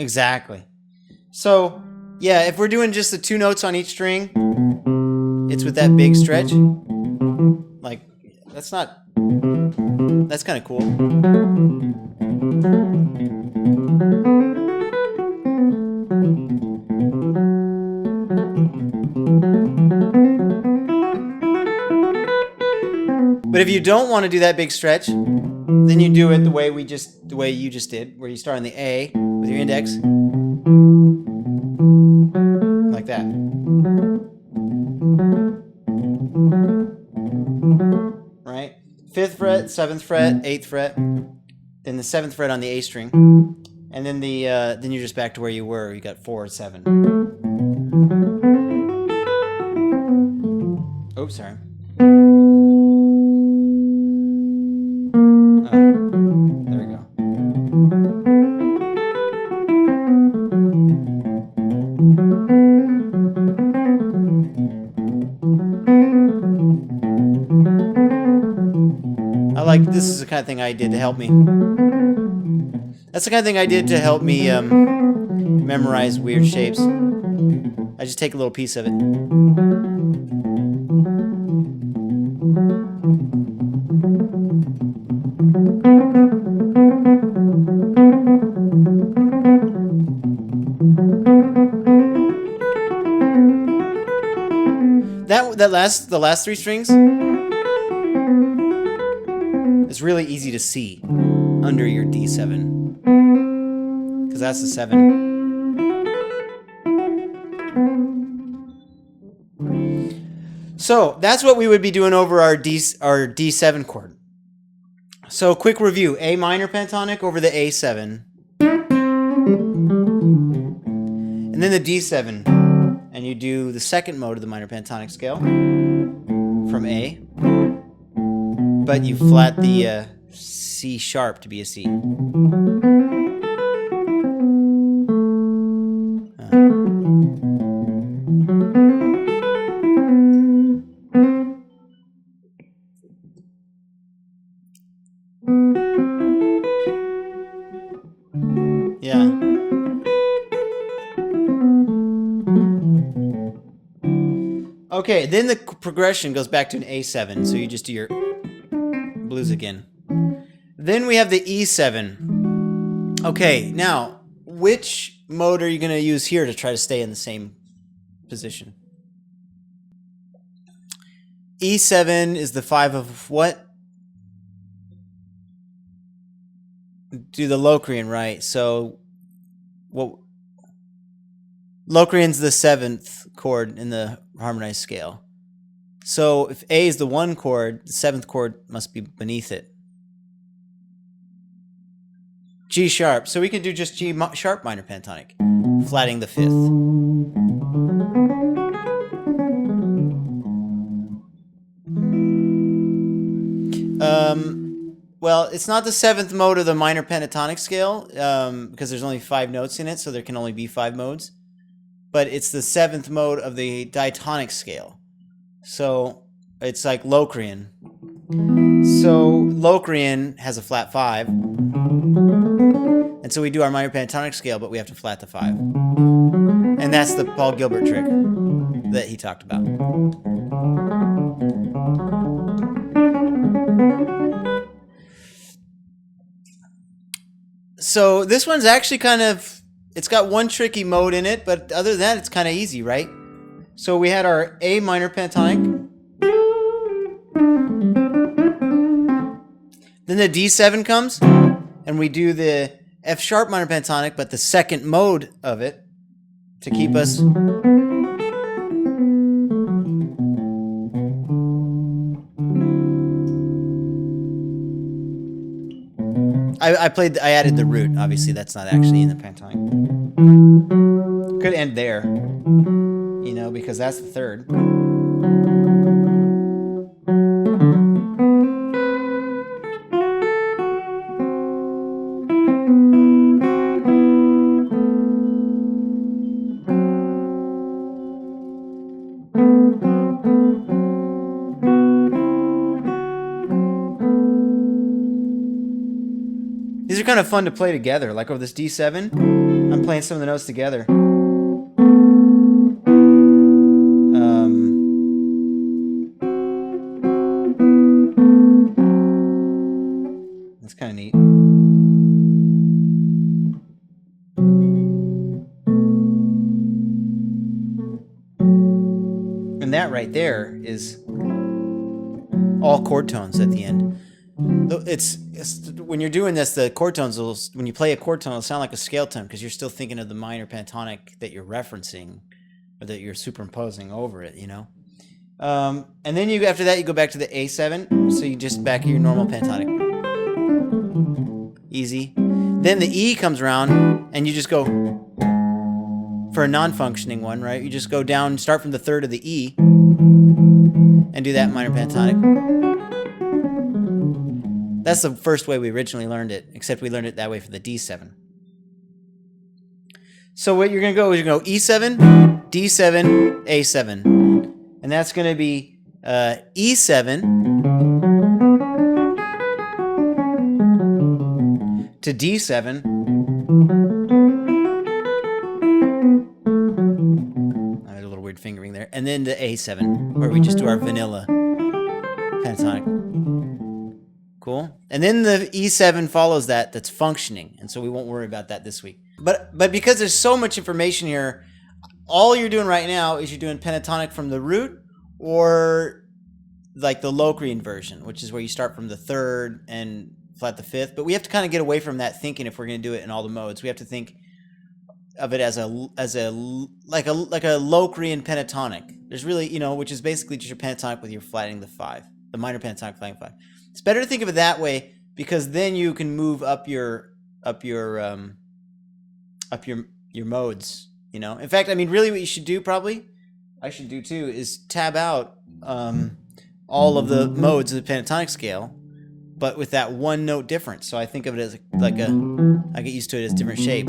Exactly. So, yeah, if we're doing just the 2 notes on each string, it's with that big stretch. Like, that's kind of cool. But if you don't want to do that big stretch, then you do it the way you just did, where you start on the A with your index, like that. Right? 5th fret, 7th fret, 8th fret, then the 7th fret on the A string, and then then you're just back to where you were. You got 4, 7. Oops, sorry. There we go. This is the kind of thing I did to help me. That's the kind of thing I did to help me memorize weird shapes. I just take a little piece of it. The last 3 strings, it's really easy to see under your D7 because that's the 7. So that's what we would be doing over our D7 chord. So quick review: A minor pentatonic over the A7, and then the D7, and you do the 2nd mode of the minor pentatonic scale from A. But you flat the C sharp to be a C. Yeah. Okay, then the progression goes back to an A7, so you just do your blues again. Then we have the E7. Okay, now, which mode are you going to use here to try to stay in the same position? E7 is the 5 of what? Do the Locrian, right? So, what? Locrian's the 7th chord in the harmonized scale. So if A is the 1 chord, the 7th chord must be beneath it. G sharp. So we can do just G sharp minor pentatonic, flatting the 5th. Well, it's not the 7th mode of the minor pentatonic scale because there's only 5 notes in it, so there can only be 5 modes. But it's the 7th mode of the diatonic scale. So it's like Locrian. So Locrian has a flat 5. And so we do our minor pentatonic scale, but we have to flat the 5. And that's the Paul Gilbert trick that he talked about. So this one's actually kind of, it's got one tricky mode in it, but other than that, it's kind of easy, right? So we had our A minor pentatonic. Then the D7 comes, and we do the F sharp minor pentatonic, but the 2nd mode of it to keep us. I added the root. Obviously, that's not actually in the pentatonic. Could end there, you know, because that's the 3rd. kind of fun to play together. Like over this D7, I'm playing some of the notes together. That's kind of neat. And that right there is all chord tones at the end. It's when you're doing this, the chord tones will, when you play a chord tone, it'll sound like a scale tone because you're still thinking of the minor pentatonic that you're referencing or that you're superimposing over it, you know. And then you, after that, you go back to the A7, so you just back at your normal pentatonic. Easy. Then the E comes around, and you just go for a non-functioning one, right? You just go down, start from the third of the E, and do that minor pentatonic. That's the first way we originally learned it, except we learned it that way for the D7. So what you're going to go is you're going to go E7, D7, A7. And that's going to be E7 to D7. I had a little weird fingering there. And then to A7, where we just do our vanilla pentatonic. Cool. And then the E7 follows that, that's functioning. And so we won't worry about that this week. But because there's so much information here, all you're doing right now is you're doing pentatonic from the root, or like the Locrian version, which is where you start from the third and flat the fifth. But we have to kind of get away from that thinking if we're going to do it in all the modes. We have to think of it as a Locrian pentatonic. There's really, you know, which is basically just your pentatonic with your flatting the five, the minor pentatonic flatting five. It's better to think of it that way because then you can move up your modes. You know, in fact, I mean, really what you should do probably, I should do too, is tab out all of the modes of the pentatonic scale, but with that one note difference. So I think of it as like I get used to it as a different shape.